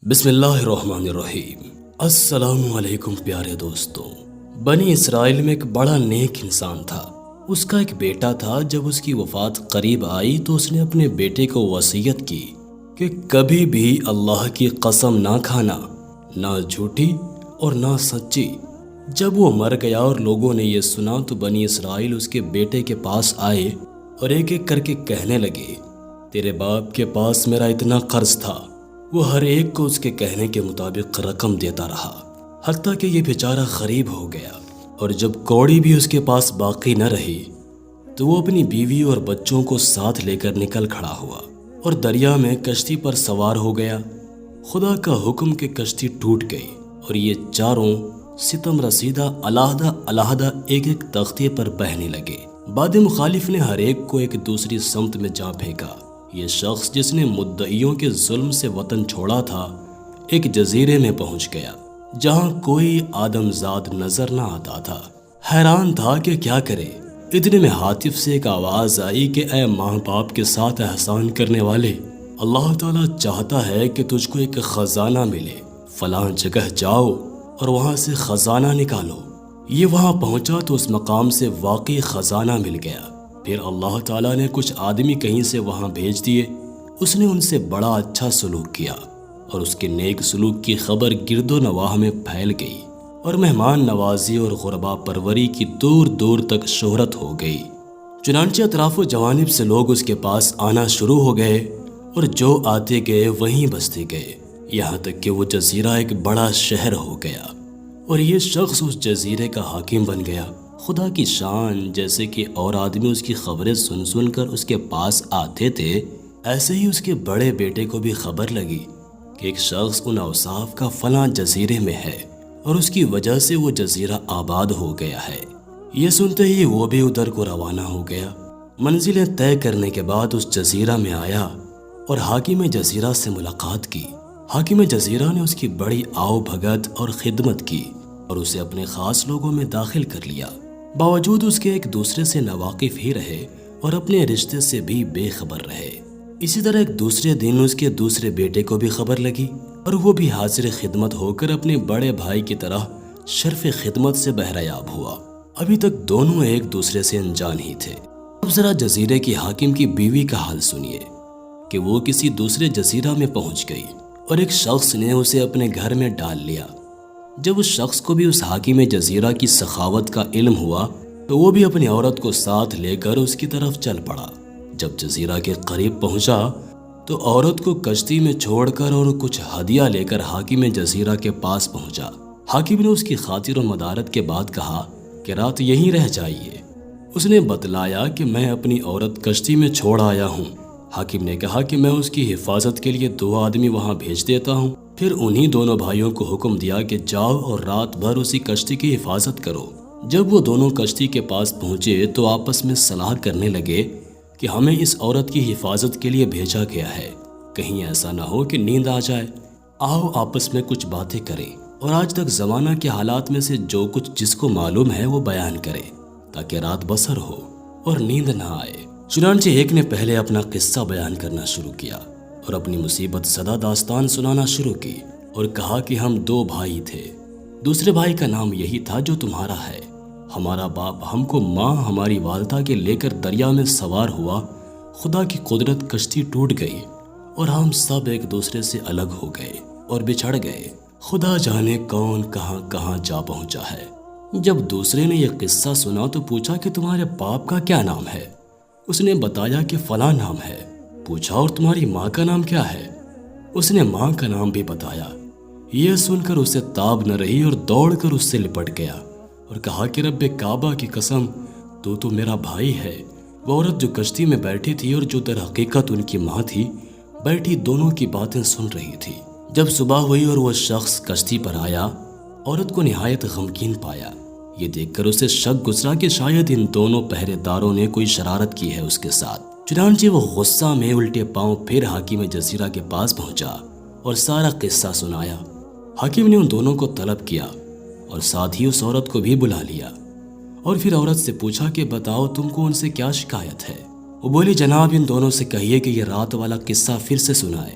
بسم اللہ الرحمن الرحیم۔ السلام علیکم پیارے دوستوں۔ بنی اسرائیل میں ایک بڑا نیک انسان تھا۔ اس کا ایک بیٹا تھا۔ جب اس کی وفات قریب آئی تو اس نے اپنے بیٹے کو وصیت کی کہ کبھی بھی اللہ کی قسم نہ کھانا، نہ جھوٹی اور نہ سچی۔ جب وہ مر گیا اور لوگوں نے یہ سنا تو بنی اسرائیل اس کے بیٹے کے پاس آئے اور ایک ایک کر کے کہنے لگے، تیرے باپ کے پاس میرا اتنا قرض تھا۔ وہ ہر ایک کو اس کے کہنے کے مطابق رقم دیتا رہا، حتیٰ کہ یہ بیچارہ غریب ہو گیا، اور جب کوڑی بھی اس کے پاس باقی نہ رہی تو وہ اپنی بیوی اور بچوں کو ساتھ لے کر نکل کھڑا ہوا اور دریا میں کشتی پر سوار ہو گیا۔ خدا کا حکم کہ کشتی ٹوٹ گئی اور یہ چاروں ستم رسیدہ علیحدہ علیحدہ ایک ایک تختے پر بہنے لگے۔ باد مخالف نے ہر ایک کو ایک دوسری سمت میں جا پھینکا۔ یہ شخص جس نے مدعیوں کے ظلم سے وطن چھوڑا تھا ایک جزیرے میں پہنچ گیا جہاں کوئی آدم زاد نظر نہ آتا تھا۔ حیران تھا کہ کیا کرے۔ اتنے میں ہاتف سے ایک آواز آئی کہ اے ماں باپ کے ساتھ احسان کرنے والے، اللہ تعالیٰ چاہتا ہے کہ تجھ کو ایک خزانہ ملے، فلاں جگہ جاؤ اور وہاں سے خزانہ نکالو۔ یہ وہاں پہنچا تو اس مقام سے واقعی خزانہ مل گیا۔ پھر اللہ تعالیٰ نے کچھ آدمی کہیں سے وہاں بھیج دیے۔ اس نے ان سے بڑا اچھا سلوک کیا اور اس کے نیک سلوک کی خبر گرد و نواح میں پھیل گئی اور مہمان نوازی اور غربا پروری کی دور دور تک شہرت ہو گئی۔ چنانچہ اطراف و جوانب سے لوگ اس کے پاس آنا شروع ہو گئے اور جو آتے گئے وہیں بستے گئے، یہاں تک کہ وہ جزیرہ ایک بڑا شہر ہو گیا اور یہ شخص اس جزیرے کا حاکم بن گیا۔ خدا کی شان، جیسے کہ اور آدمی اس کی خبریں سن سن کر اس کے پاس آتے تھے، ایسے ہی اس کے بڑے بیٹے کو بھی خبر لگی کہ ایک شخص ان اوصاف کا فلاں جزیرے میں ہے اور اس کی وجہ سے وہ جزیرہ آباد ہو گیا ہے۔ یہ سنتے ہی وہ بھی ادھر کو روانہ ہو گیا۔ منزلیں طے کرنے کے بعد اس جزیرہ میں آیا اور حاکم جزیرہ سے ملاقات کی۔ حاکم جزیرہ نے اس کی بڑی آؤ بھگت اور خدمت کی اور اسے اپنے خاص لوگوں میں داخل کر لیا، باوجود اس کے ایک دوسرے سے ناواقف ہی رہے اور اپنے رشتے سے بھی بے خبر رہے۔ اسی طرح ایک دوسرے دن اس کے دوسرے بیٹے کو بھی خبر لگی اور وہ بھی حاضر خدمت ہو کر اپنے بڑے بھائی کی طرح شرف خدمت سے بہرایاب ہوا۔ ابھی تک دونوں ایک دوسرے سے انجان ہی تھے۔ اب ذرا جزیرے کی حاکم کی بیوی کا حال سنیے کہ وہ کسی دوسرے جزیرہ میں پہنچ گئی اور ایک شخص نے اسے اپنے گھر میں ڈال لیا۔ جب اس شخص کو بھی اس حاکم جزیرہ کی سخاوت کا علم ہوا تو وہ بھی اپنی عورت کو ساتھ لے کر اس کی طرف چل پڑا۔ جب جزیرہ کے قریب پہنچا تو عورت کو کشتی میں چھوڑ کر اور کچھ ہدیہ لے کر حاکم جزیرہ کے پاس پہنچا۔ حاکم نے اس کی خاطر و مدارت کے بعد کہا کہ رات یہیں رہ جائیے۔ اس نے بتلایا کہ میں اپنی عورت کشتی میں چھوڑ آیا ہوں۔ حاکم نے کہا کہ میں اس کی حفاظت کے لیے 2 آدمی وہاں بھیج دیتا ہوں۔ پھر انہی دونوں بھائیوں کو حکم دیا کہ جاؤ اور رات بھر اسی کشتی کی حفاظت کرو۔ جب وہ دونوں کشتی کے پاس پہنچے تو آپس میں صلاح کرنے لگے کہ ہمیں اس عورت کی حفاظت کے لیے بھیجا گیا ہے، کہیں ایسا نہ ہو کہ نیند آ جائے۔ آؤ آپس میں کچھ باتیں کریں اور آج تک زمانہ کے حالات میں سے جو کچھ جس کو معلوم ہے وہ بیان کرے تاکہ رات بسر ہو اور نیند نہ آئے۔ چنانچہ ایک نے پہلے اپنا قصہ بیان کرنا شروع کیا اور اپنی مصیبت زدہ داستان سنانا شروع کی اور کہا کہ ہم 2 بھائی تھے۔ دوسرے بھائی کا نام یہی تھا جو تمہارا ہے۔ ہمارا باپ ہم کو ماں ہماری والدہ کے لے کر دریا میں سوار ہوا۔ خدا کی قدرت کشتی ٹوٹ گئی اور ہم سب ایک دوسرے سے الگ ہو گئے اور بچھڑ گئے۔ خدا جانے کون کہاں کہاں جا پہنچا ہے۔ جب دوسرے نے یہ قصہ سنا تو پوچھا کہ تمہارے باپ کا کیا نام ہے؟ اس نے بتایا کہ فلاں نام ہے۔ پوچھا اور تمہاری ماں کا نام کیا ہے؟ اس نے ماں کا نام بھی بتایا۔ یہ سن کر اسے تاب نہ رہی اور دوڑ کر اس سے لپٹ گیا اور کہا کہ رب کعبہ کی قسم، تو میرا بھائی ہے۔ وہ عورت جو کشتی میں بیٹھی تھی اور جو در حقیقت ان کی ماں تھی، بیٹھی دونوں کی باتیں سن رہی تھی۔ جب صبح ہوئی اور وہ شخص کشتی پر آیا، عورت کو نہایت غمگین پایا۔ یہ دیکھ کر اسے شک گزرا کہ شاید ان دونوں پہرے داروں نے کوئی شرارت کی ہے اس کے ساتھ۔ چنانچہ وہ غصہ میں الٹے پاؤں پھر حاکم جزیرہ کے پاس پہنچا اور سارا قصہ سنایا۔ حاکم نے ان دونوں کو طلب کیا اور ساتھ ہی اس عورت کو بھی بلا لیا اور پھر عورت سے پوچھا کہ بتاؤ تم کو ان سے کیا شکایت ہے؟ وہ بولی جناب ان دونوں سے کہیے کہ یہ رات والا قصہ پھر سے سنائے۔